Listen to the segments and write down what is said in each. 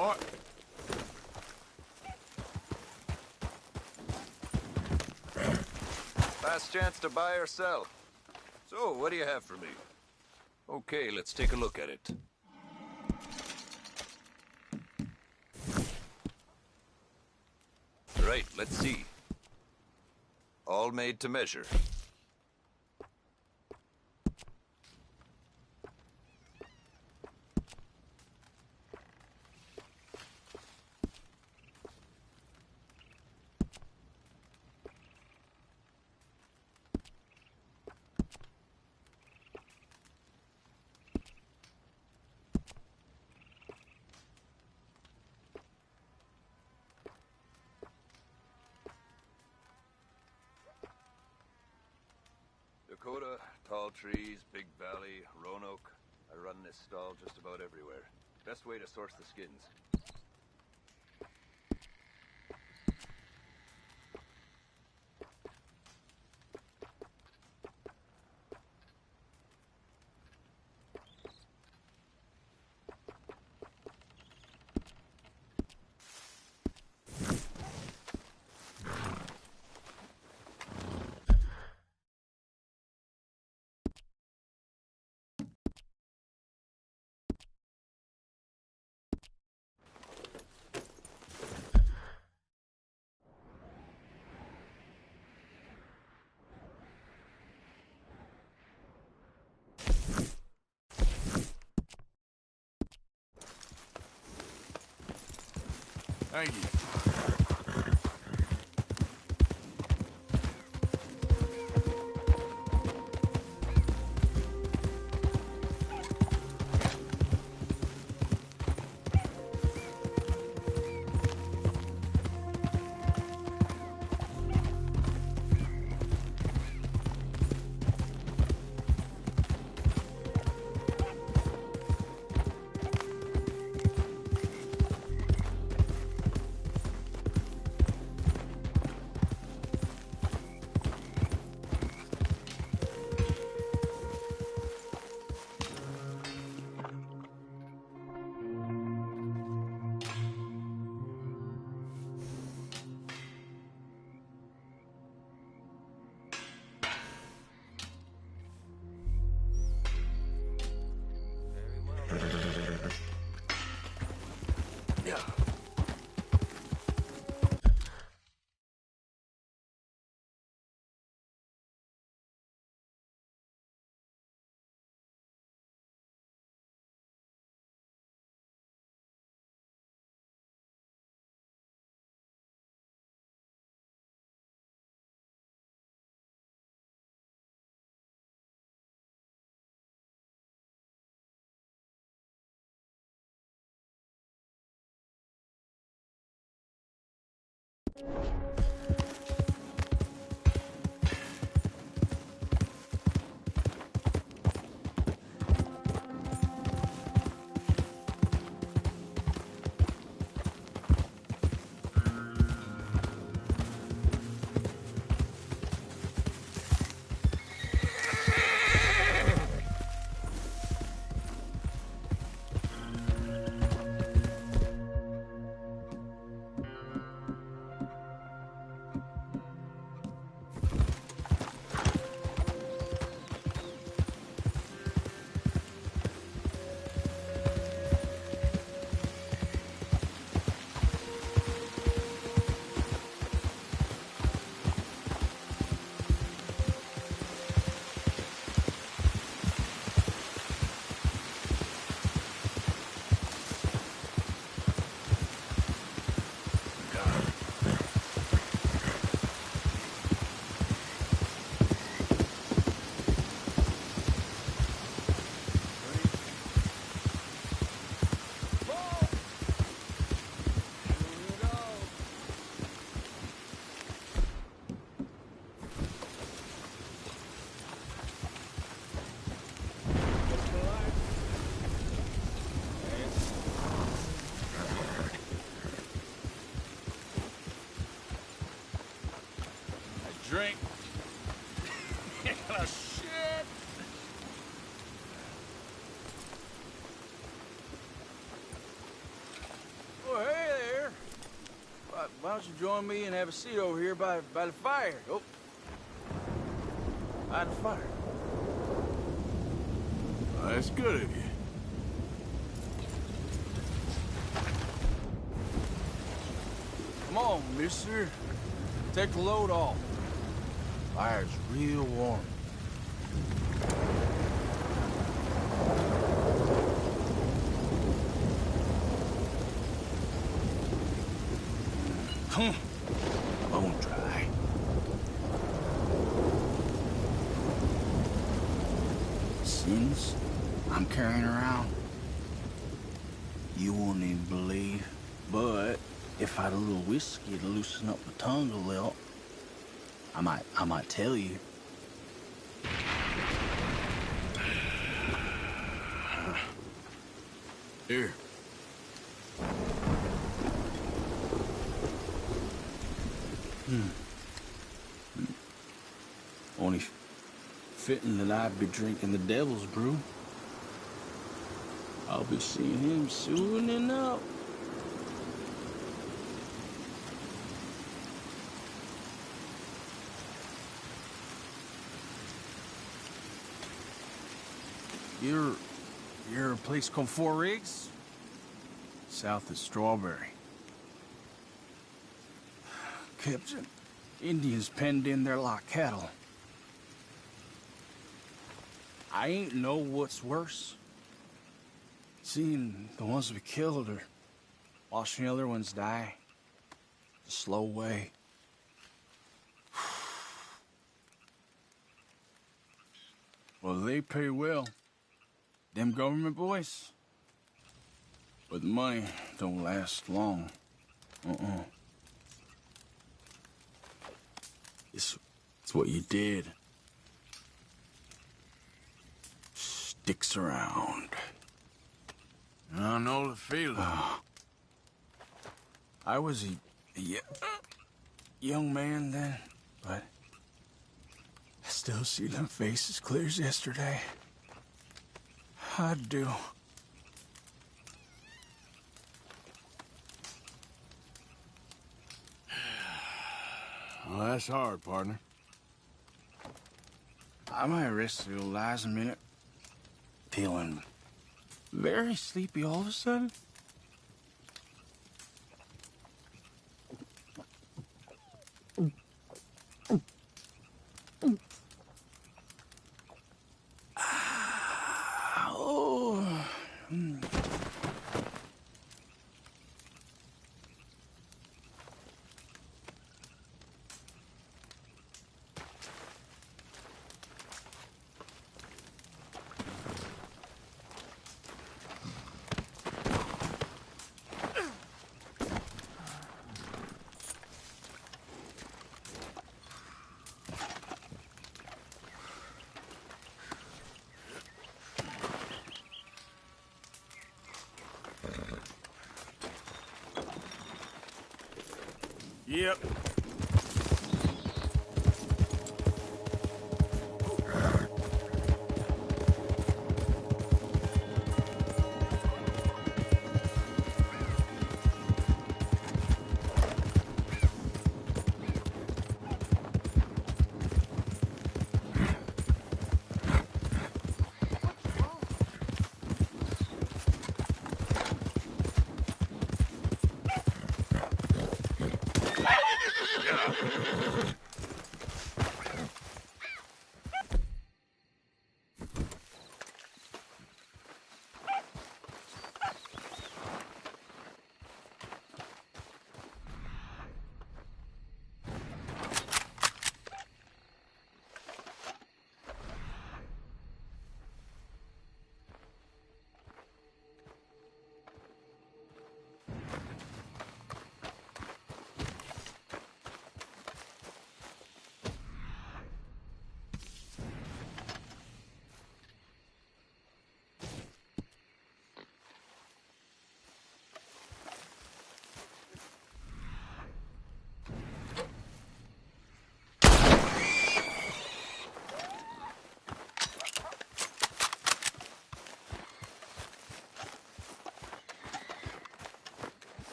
boy. Last chance to buy or sell. So, what do you have for me? Okay, let's take a look at it. Right, let's see. All made to measure. Dakota, tall trees, big valley, Roanoke. I run this stall just about everywhere. Best way to source the skins. Thank you. Drink. Oh, shit. why don't you join me and have a seat over here by the fire? Oh, by the fire. Well, that's good of you. Come on, mister. Take the load off. Fire's real warm. Bone dry. Sins I'm carrying around, you won't even believe. But if I had a little whiskey to loosen up my tongue a little, I might tell you. Here. Only fitting that I'd be drinking the devil's brew. I'll be seeing him soon enough. You're a place called Four Rigs? South of Strawberry. Captain, Indians penned in there like cattle. I ain't know what's worse. Seeing the ones we killed or watching the other ones die. The slow way. Well, they pay well. Them government boys. But the money don't last long. It's what you did. Sticks around. I know the feeling. I was a young man then, but I still see them faces clear as yesterday. I do. Well, that's hard, partner. I might rest the old eyes a minute. Feeling very sleepy all of a sudden. Oh. Yep.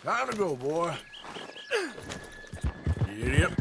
Time to go, boy. Giddy up.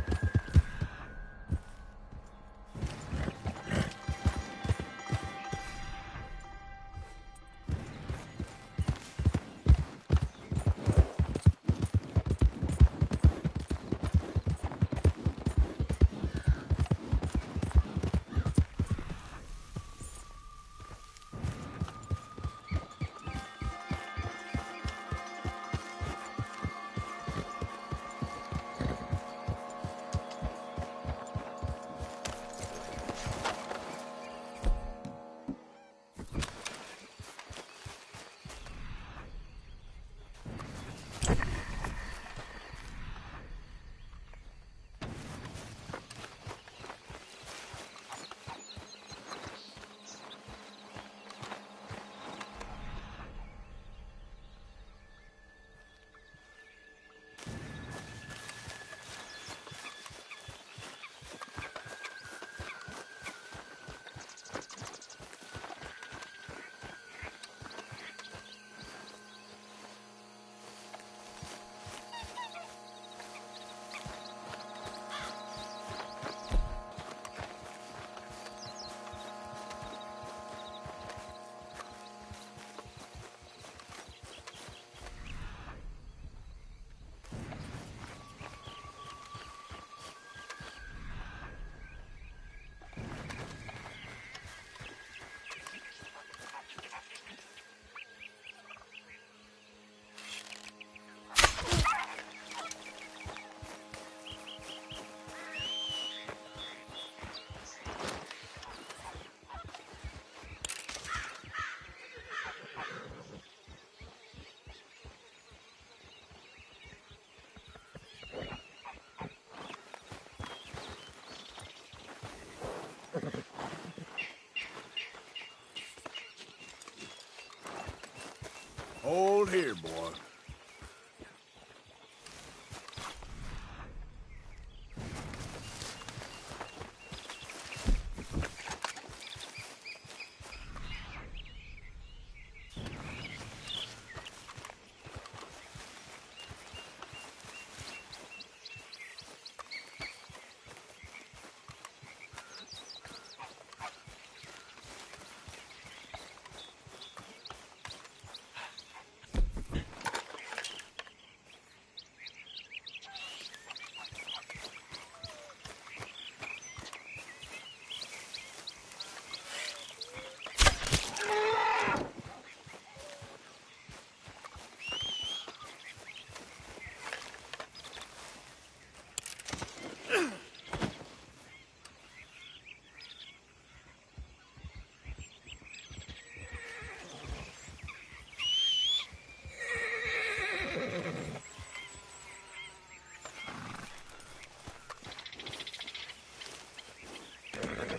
Hold here, boy.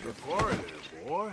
Good for it, little boy.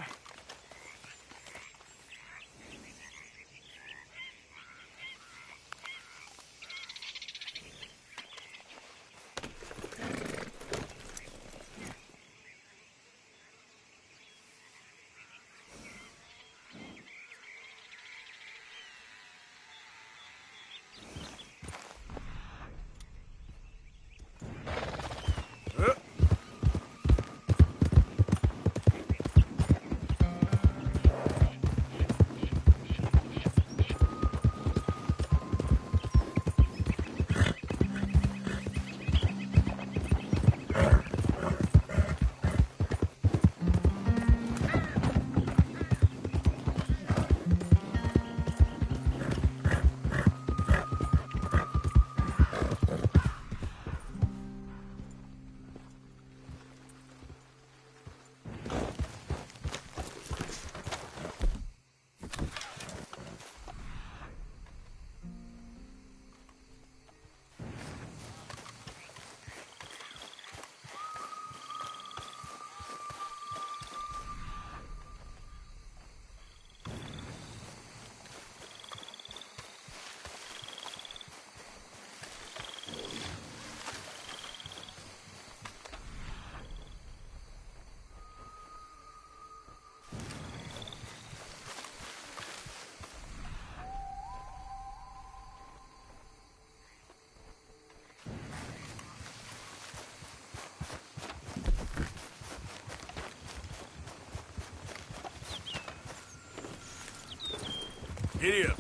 Giddy up.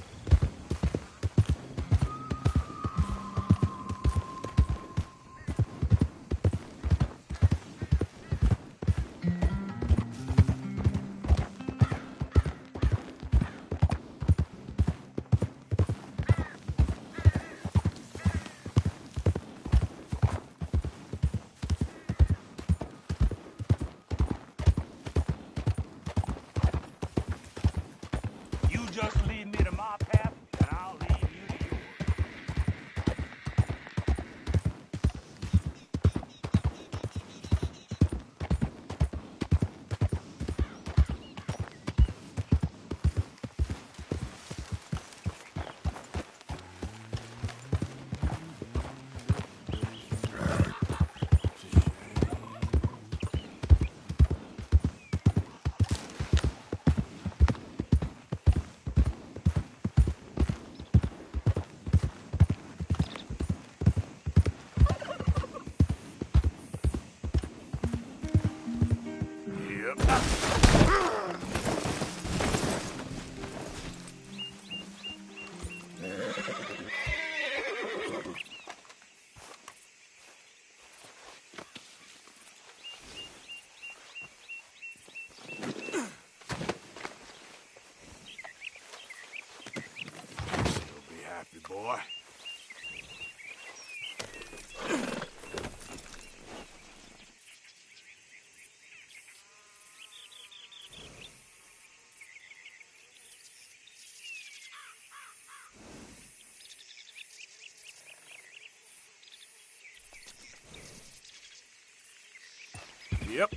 You just lead me to my path, and I'll lead you to yours. You'll be happy, boy. Yep.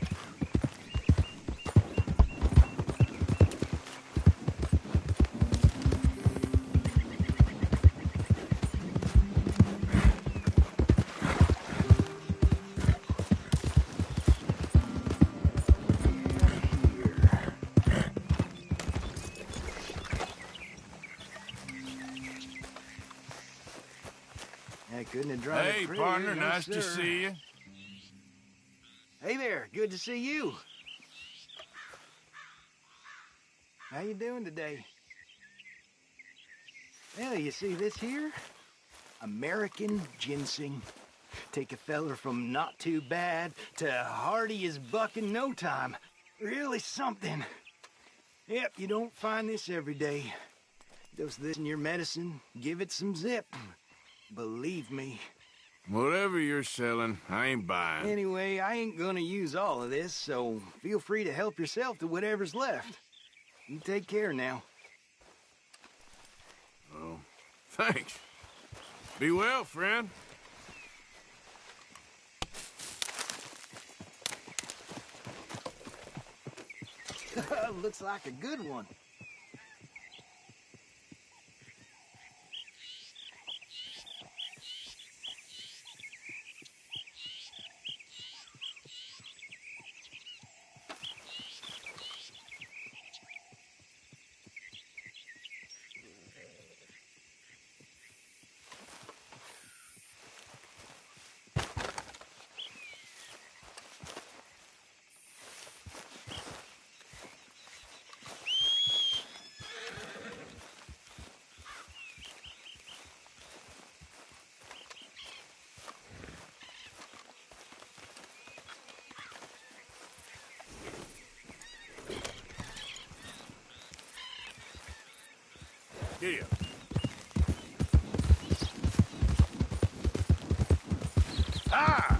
I couldn't have drawn it Hey, prettier, partner, no, nice to sir. see you. Hey there, good to see you. How you doing today? Well, you see this here? American ginseng. Take a feller from not too bad to hardy as buck in no time. Really something. Yep, you don't find this every day. Dose this in your medicine, give it some zip. Believe me. Whatever you're selling, I ain't buying. Anyway, I ain't gonna use all of this, so feel free to help yourself to whatever's left. You take care now. Oh, thanks. Be well, friend. Looks like a good one. Giddy up. Ah!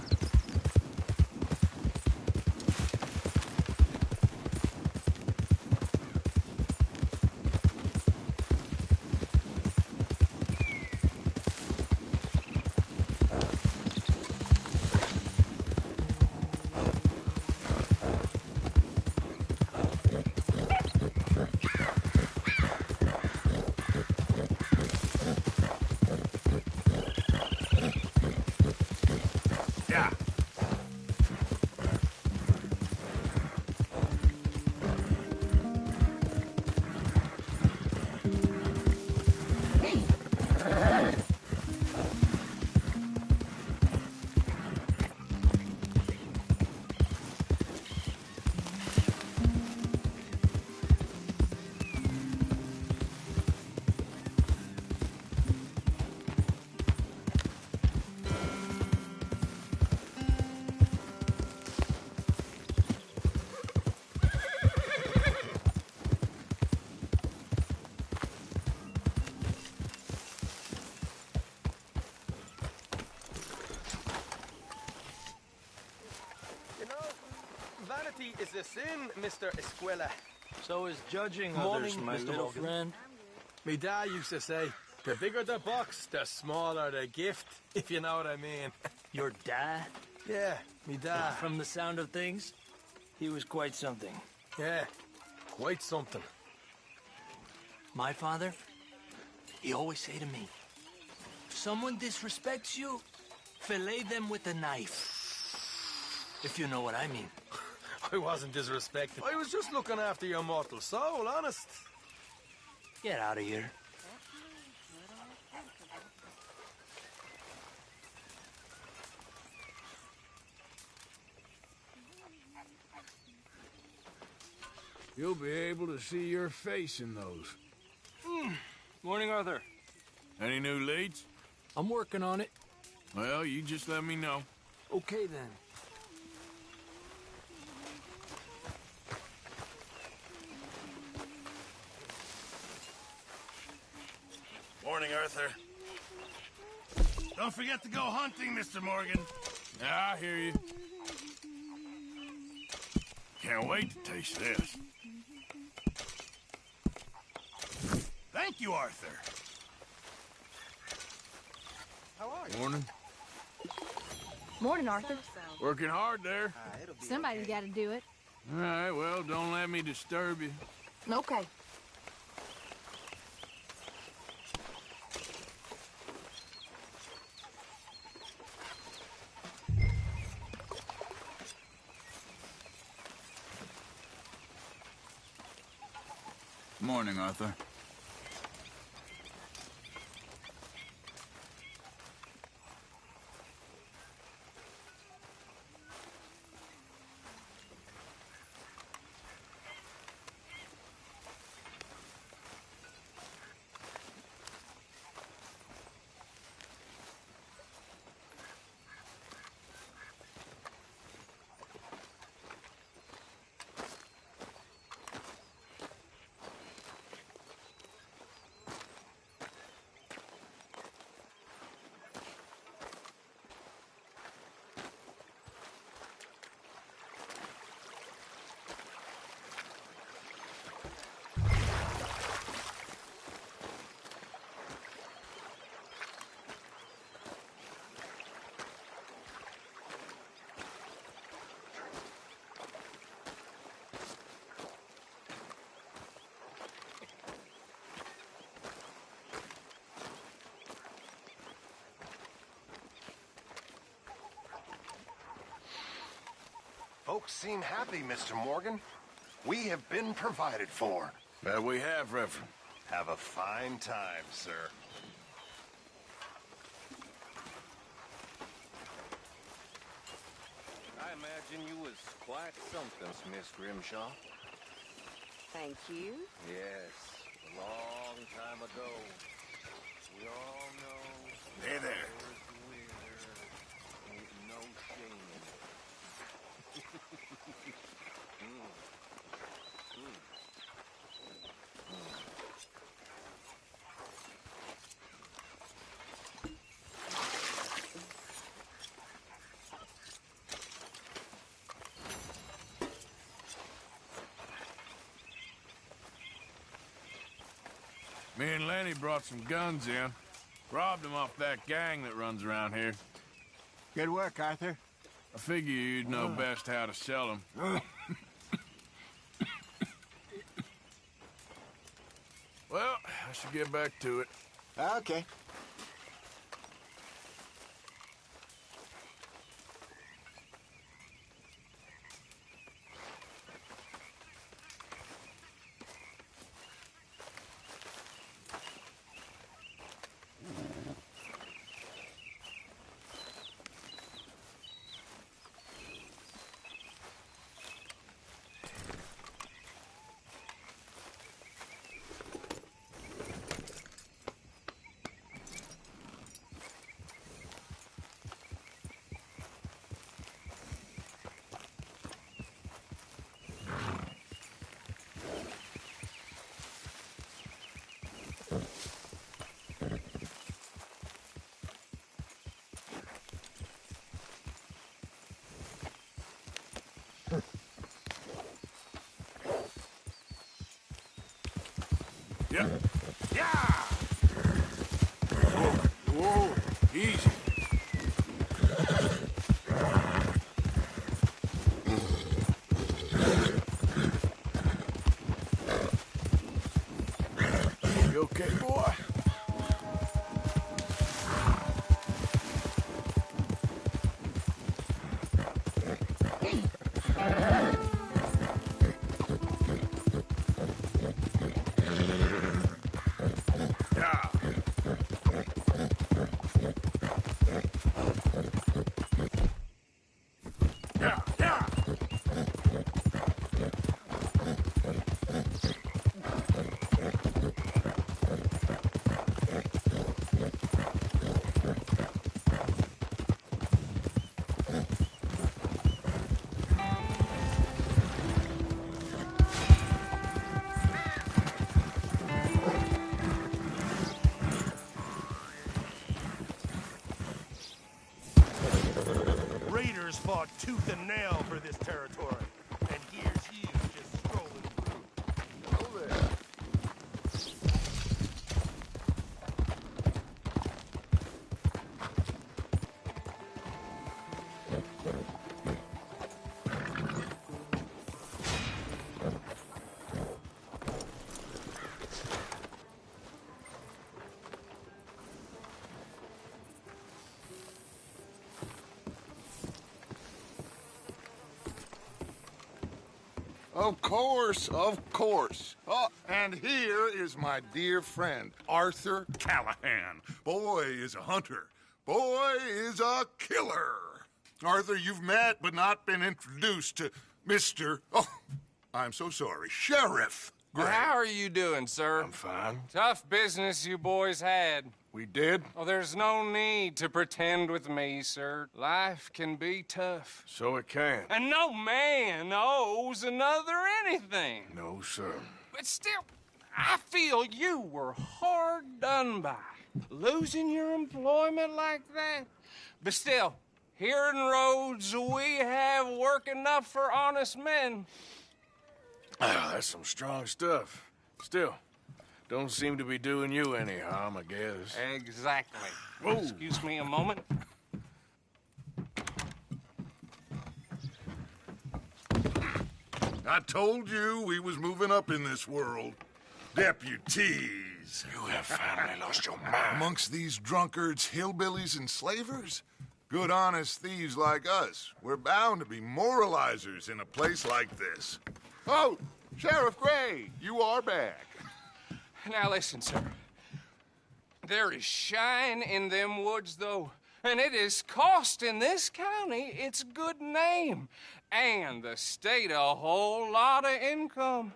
morning, Mr. Escuela. So is judging Morning, others, my Mr. little Morgan. friend. Me dad used to say, the bigger the box, the smaller the gift, if you know what I mean. Your dad? Yeah, me dad. From the sound of things, he was quite something. Yeah, quite something. My father, he always say to me, if someone disrespects you, fillet them with a knife. If you know what I mean. I wasn't disrespecting. I was just looking after your mortal soul, honest. Get out of here. You'll be able to see your face in those. Morning, Arthur. Any new leads? I'm working on it. Well, you just let me know. Okay, then. Morning, Arthur. Don't forget to go hunting, Mr. Morgan. Yeah, I hear you. Can't wait to taste this. Thank you, Arthur. How are you? Morning. Morning, Arthur. Working hard there. Somebody's got to do it. All right, well, don't let me disturb you. Okay. Morning, Arthur. Folks seem happy, Mr. Morgan. We have been provided for. That we have, Reverend. Have a fine time, sir. I imagine you was quite something, Miss Grimshaw. Thank you. Yes, a long time ago. We all know. Hey there. Ain't no shame in it. Me and Lenny brought some guns in. Robbed them off that gang that runs around here. Good work, Arthur. I figure you'd know best how to sell them. Well, I should get back to it. Okay. Yeah. Yeah! Whoa, easy. You okay, boy? Raiders fought tooth and nail for this territory. And here's you just strolling through. Oh, there. Of course, of course. Oh, and here is my dear friend, Arthur Callahan. Boy is a hunter. Boy is a killer. Arthur, you've met but not been introduced to Mr. Oh, I'm so sorry, Sheriff Gray. How are you doing, sir? I'm fine. Tough business you boys had. We did? Oh, there's no need to pretend with me, sir. Life can be tough. So it can. And no man owes another anything. No, sir. But still, I feel you were hard done by. Losing your employment like that. But still, here in Rhodes, we have work enough for honest men. Ah, that's some strong stuff. Still, don't seem to be doing you any harm, I guess. Exactly. Whoa. Excuse me a moment. I told you we was moving up in this world. Deputies. You have finally lost your mind. Amongst these drunkards, hillbillies, and slavers? Good, honest thieves like us. We're bound to be moralizers in a place like this. Oh, Sheriff Gray, you are back. Now listen, sir. There is shine in them woods, though, and it is costing this county its good name and the state a whole lot of income.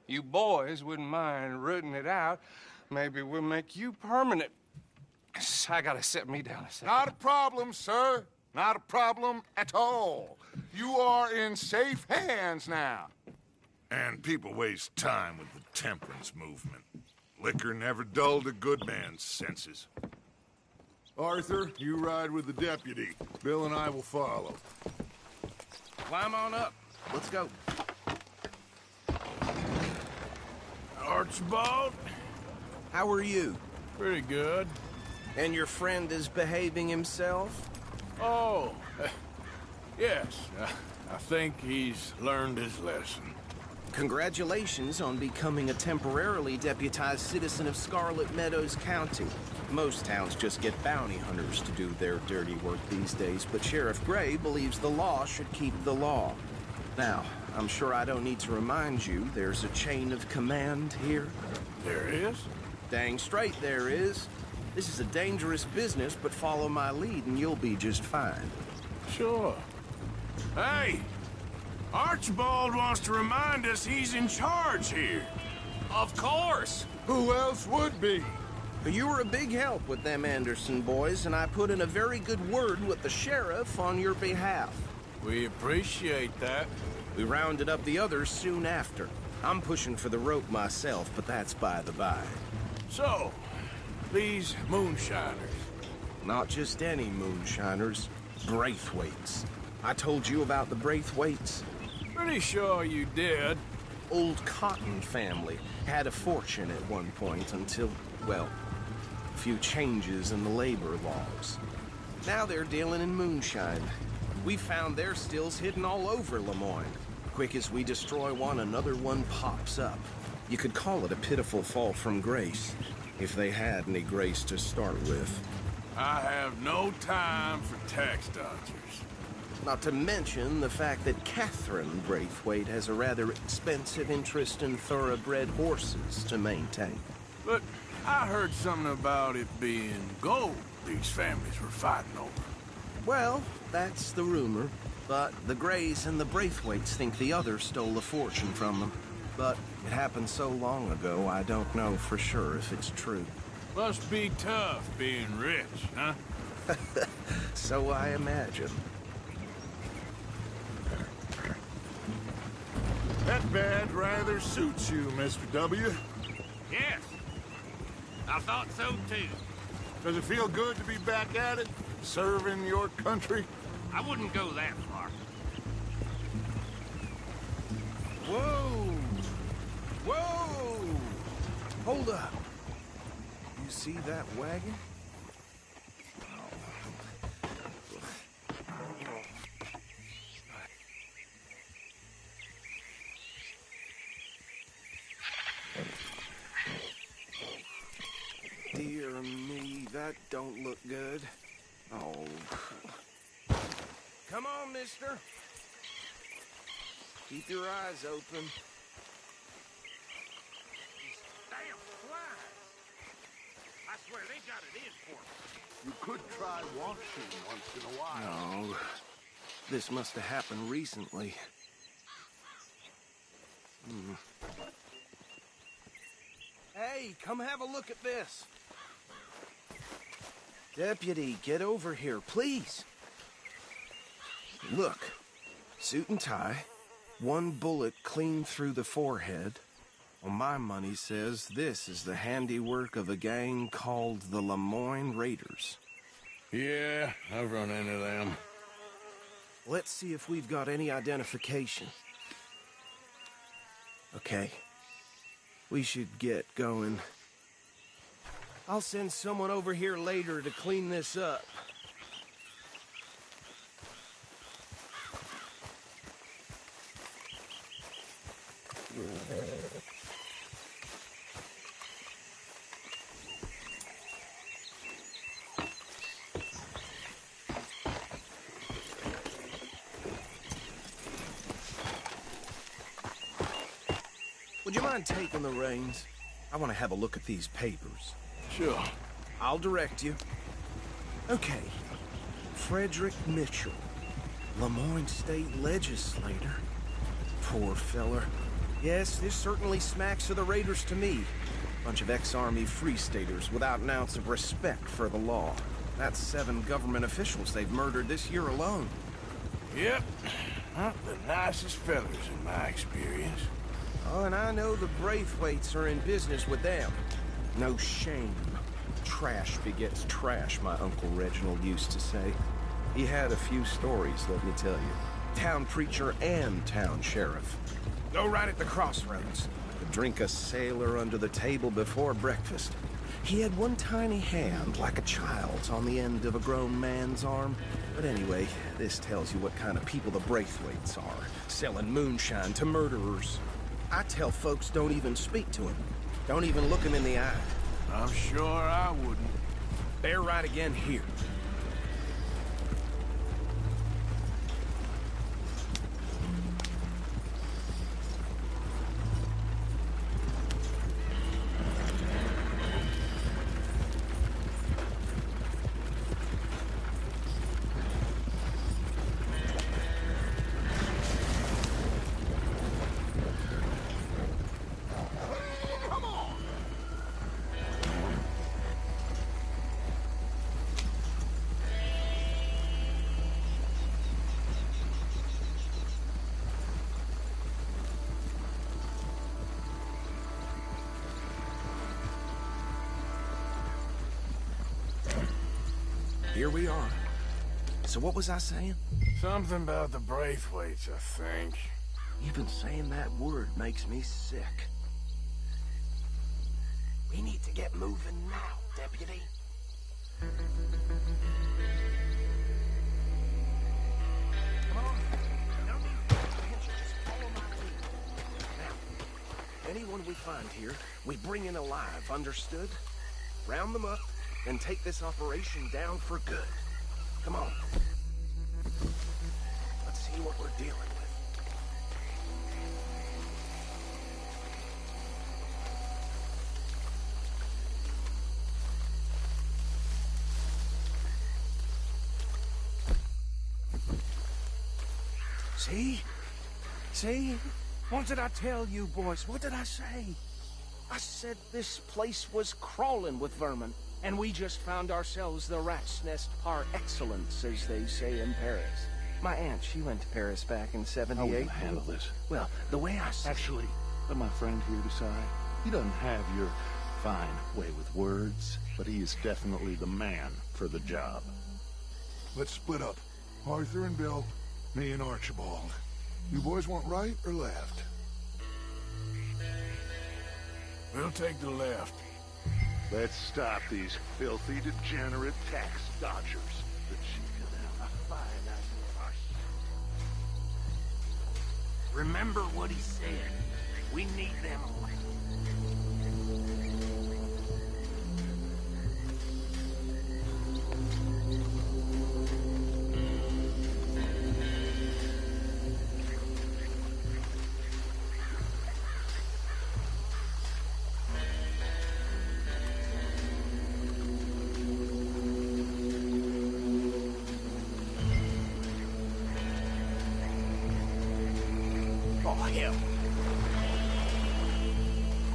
You boys wouldn't mind rooting it out. Maybe we'll make you permanent. I gotta set me down a second. Not a problem, sir. Not a problem at all. You are in safe hands now. And people waste time with the temperance movement. Liquor never dulled a good man's senses. Arthur, you ride with the deputy. Bill and I will follow. Climb on up. Let's go. Archibald? How are you? Pretty good. And your friend is behaving himself? Oh, yes. I think he's learned his lesson. Congratulations on becoming a temporarily deputized citizen of Scarlet Meadows County. Most towns just get bounty hunters to do their dirty work these days, but Sheriff Gray believes the law should keep the law. Now, I'm sure I don't need to remind you there's a chain of command here. There is? Dang straight there is. This is a dangerous business, but follow my lead and you'll be just fine. Sure. Hey! Archibald wants to remind us he's in charge here. Of course. Who else would be? You were a big help with them Anderson boys, and I put in a very good word with the sheriff on your behalf. We appreciate that. We rounded up the others soon after. I'm pushing for the rope myself, but that's by the by. So, these moonshiners. Not just any moonshiners. Braithwaites. I told you about the Braithwaites? Pretty sure you did. old Cotton family had a fortune at one point until, well, a few changes in the labor laws. Now they're dealing in moonshine. We found their stills hidden all over Lemoyne. Quick as we destroy one, another one pops up. You could call it a pitiful fall from grace, if they had any grace to start with. I have no time for tax dodgers. Not to mention the fact that Catherine Braithwaite has a rather expensive interest in thoroughbred horses to maintain. But I heard something about it being gold these families were fighting over. Well, that's the rumor. But the Greys and the Braithwaites think the other stole a fortune from them. But it happened so long ago, I don't know for sure if it's true. Must be tough being rich, huh? So I imagine. That badge rather suits you, Mr. W. Yes. I thought so, too. Does it feel good to be back at it? Serving your country? I wouldn't go that far. Whoa! Whoa! Hold up. You see that wagon? Dear me, that don't look good. Oh. Come on, mister. Keep your eyes open. Damn flies! I swear they got it in for me. You could try washing once in a while. No. This must have happened recently. Hey, come have a look at this. Deputy, get over here, please. Look, suit and tie, one bullet clean through the forehead. Well, my money says this is the handiwork of a gang called the Lemoyne Raiders. Yeah, I've run into them. Let's see if we've got any identification. Okay. We should get going. I'll send someone over here later to clean this up. Would you mind taking the reins? I want to have a look at these papers. Sure. I'll direct you. Okay. Frederick Mitchell, Lemoyne State Legislator. Poor feller. Yes, this certainly smacks of the Raiders to me. Bunch of ex-Army Free Staters without an ounce of respect for the law. That's 7 government officials they've murdered this year alone. Yep. Not the nicest fellas in my experience. Oh, and I know the Braithwaites are in business with them. No shame. Trash begets trash, my Uncle Reginald used to say. He had a few stories, let me tell you. Town preacher and town sheriff. Go right at the crossroads. Could drink a sailor under the table before breakfast. He had one tiny hand, like a child's, on the end of a grown man's arm. But anyway, this tells you what kind of people the Braithwaites are. Selling moonshine to murderers. I tell folks don't even speak to him. Don't even look him in the eye. I'm sure I wouldn't. Bear right again here. Here we are. So what was I saying? Something about the Braithwaites, I think. Even saying that word makes me sick. We need to get moving now, Deputy. Come on. No need for attention. Just follow my lead. Now, anyone we find here, we bring in alive, understood? Round them up, and take this operation down for good. Come on. Let's see what we're dealing with. See? See? What did I tell you, boys? What did I say? I said this place was crawling with vermin, and we just found ourselves the rat's nest par excellence, as they say in Paris. My aunt, she went to Paris back in '78. How are we gonna handle this? Well, the way I see... Actually, let my friend here decide. He doesn't have your fine way with words, but he is definitely the man for the job. Let's split up. Arthur and Bill, me and Archibald. You boys want right or left? We'll take the left. Let's stop these filthy, degenerate tax dodgers. The cheek of them. A fine idea. Remember what he said. We need them alive.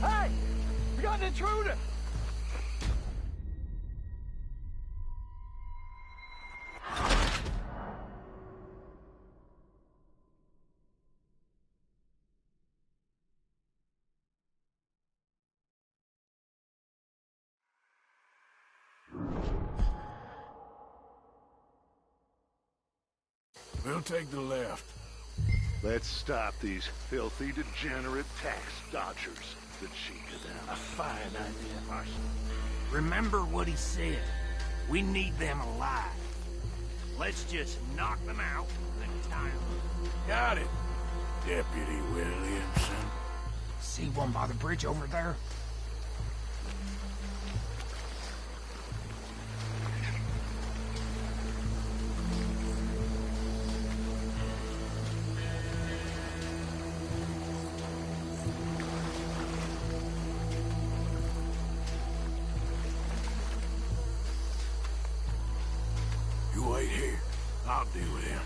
Hey! We got an intruder! We'll take the left. Let's stop these filthy, degenerate tax dodgers. The cheek of them. A fine idea. Remember what he said. We need them alive. Let's just knock them out and tie them. Got it, Deputy Williamson. See one by the bridge over there? You wait here. I'll deal with him.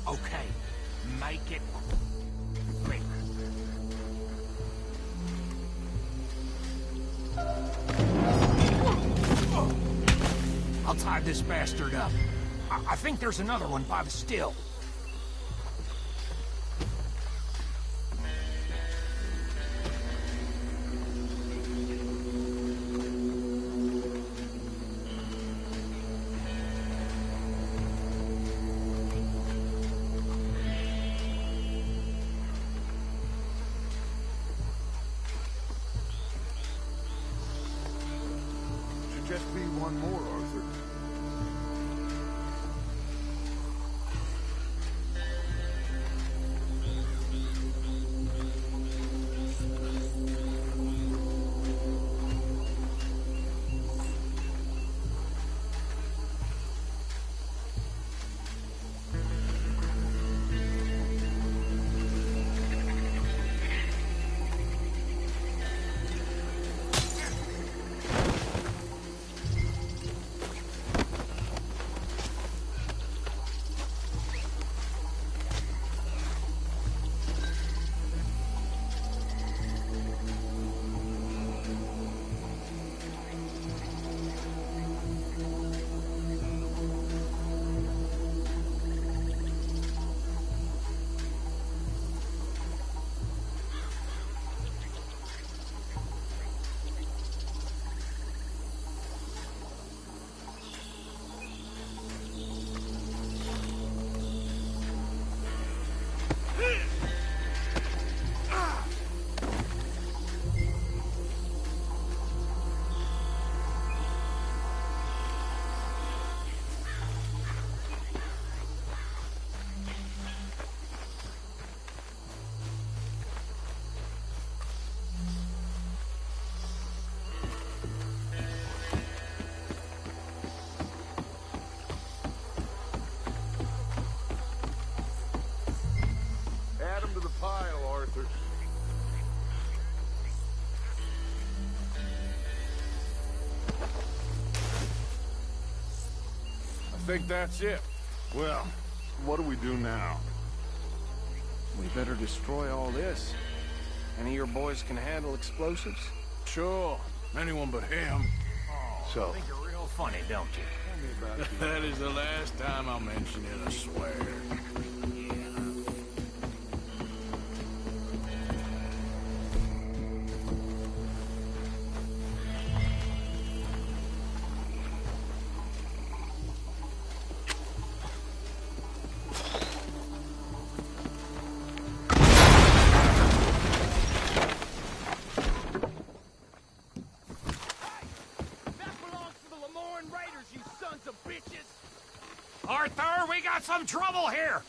Okay. Make it quick. I'll tie this bastard up. I think there's another one by the still. Should just be one more, Arthur. think that's it. Well, what do we do now? We better destroy all this. Any of your boys can handle explosives? Sure. Anyone but him. So, I think you're real funny, don't you? tell me about the... That is the last time I'll mention it, I swear. Arthur, we got some trouble here!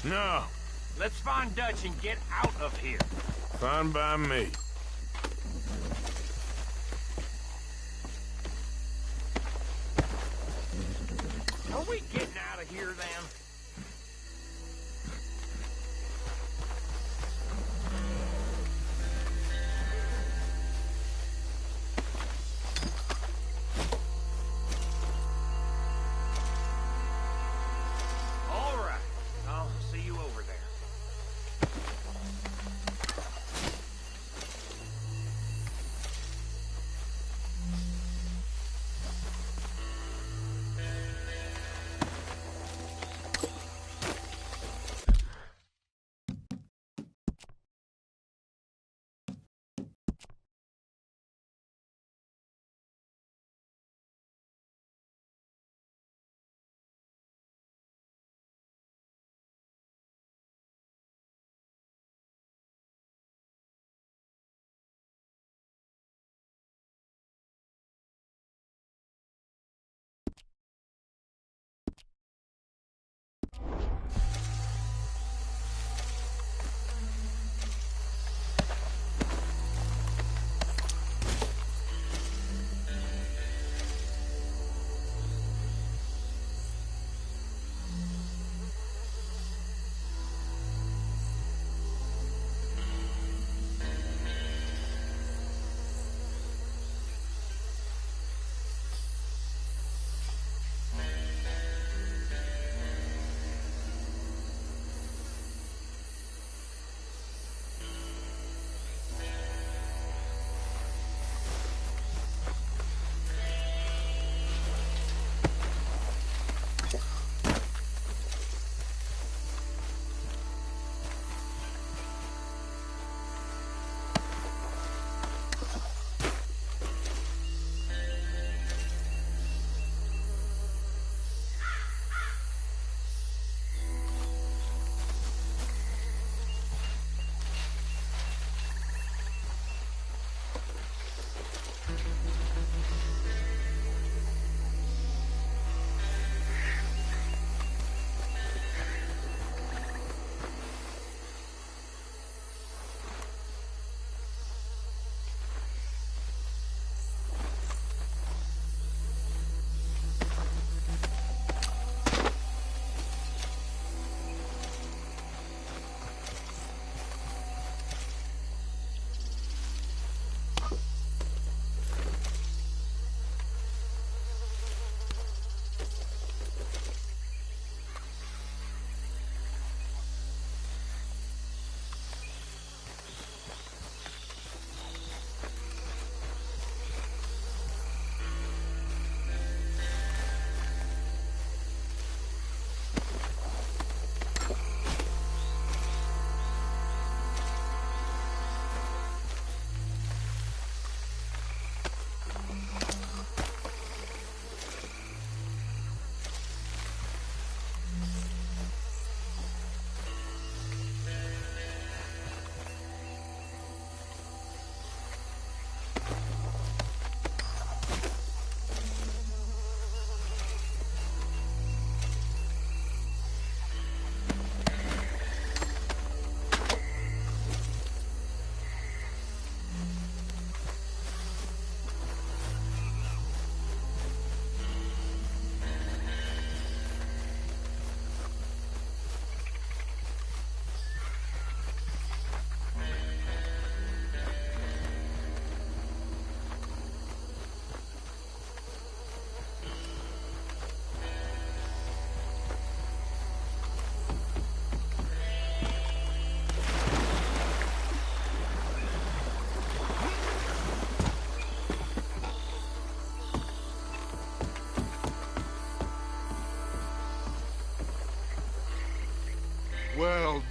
No. Let's find Dutch and get out of here. Fine by me. Are we getting out of here, then? All right. I'll see you over there.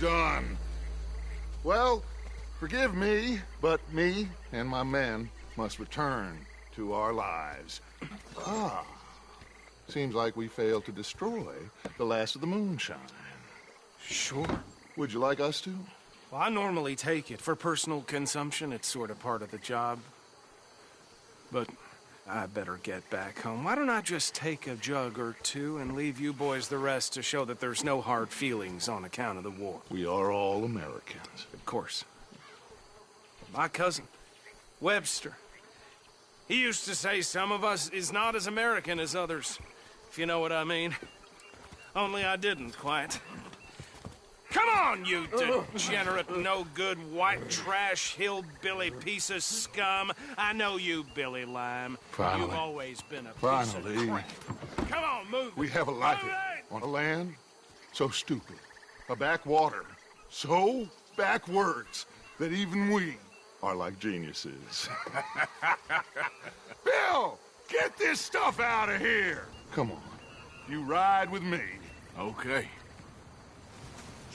done. Well, forgive me, but me and my men must return to our lives. Ah, seems like we failed to destroy the last of the moonshine. Sure. Would you like us to? Well, I normally take it. For personal consumption, it's sort of part of the job. But I better get back home. Why don't I just take a jug or two and leave you boys the rest to show that there's no hard feelings on account of the war? We are all Americans. Of course. My cousin, Webster, he used to say some of us is not as American as others, if you know what I mean. Only I didn't quite. Come on, you degenerate, no-good, white trash, hillbilly piece of scum. I know you, Billy Lime. Finally. You've always been a piece of crap. Come on, move. We have a life on a land so stupid, a backwater so backwards that even we are like geniuses. Bill, get this stuff out of here. Come on, you ride with me. Okay.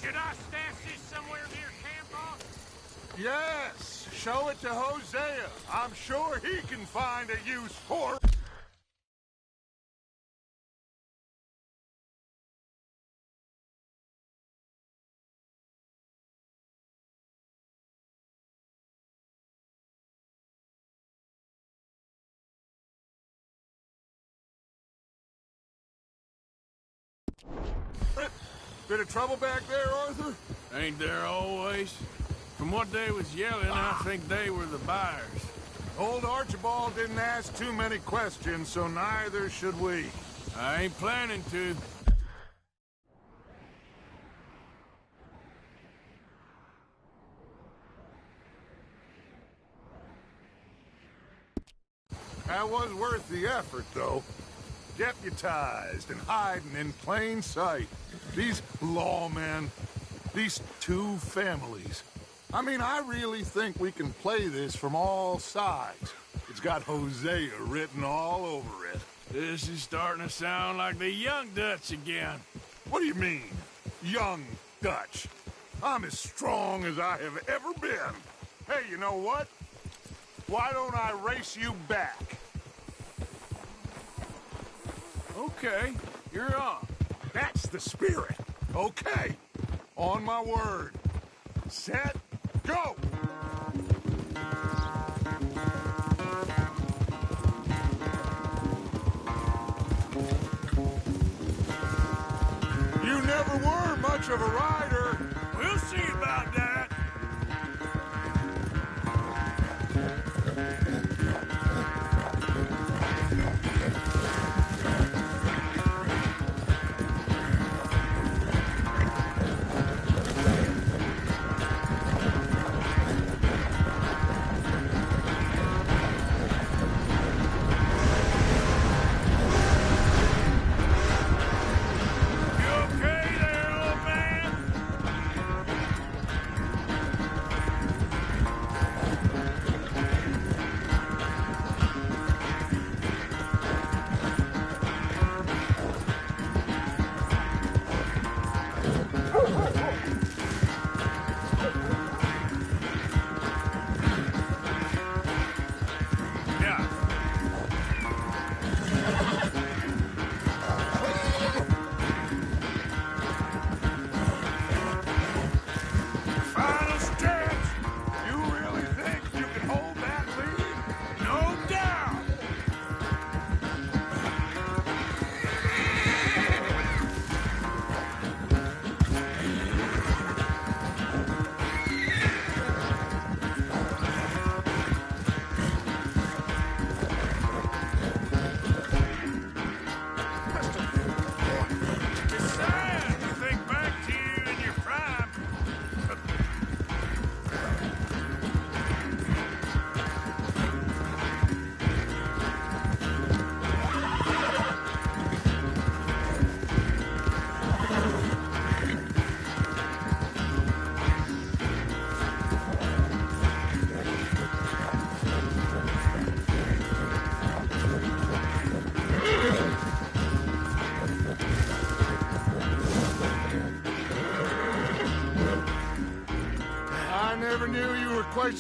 Should I stash this somewhere near camp, boss? Yes, show it to Hosea. I'm sure he can find a use for it. Bit of trouble back there, Arthur? Ain't there always? From what they was yelling, I think they were the buyers. Old Archibald didn't ask too many questions, so neither should we. I ain't planning to. That was worth the effort, though. Deputized and hiding in plain sight. These lawmen, these two families. I mean, I really think we can play this from all sides. It's got Hosea written all over it. This is starting to sound like the Young Dutch again. What do you mean, Young Dutch? I'm as strong as I have ever been. Hey, you know what? Why don't I race you back? Okay, you're on. That's the spirit. Okay. On my word. Set, go! You never were much of a rider. We'll see about that.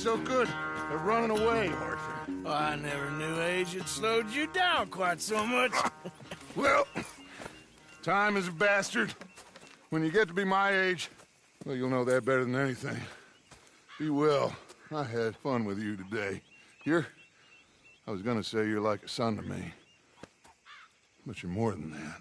so good at running away, Arthur? Oh, I never knew age had slowed you down quite so much. Well, time is a bastard. When you get to be my age, well, you'll know that better than anything. Be well. I had fun with you today. I was gonna say you're like a son to me. But you're more than that.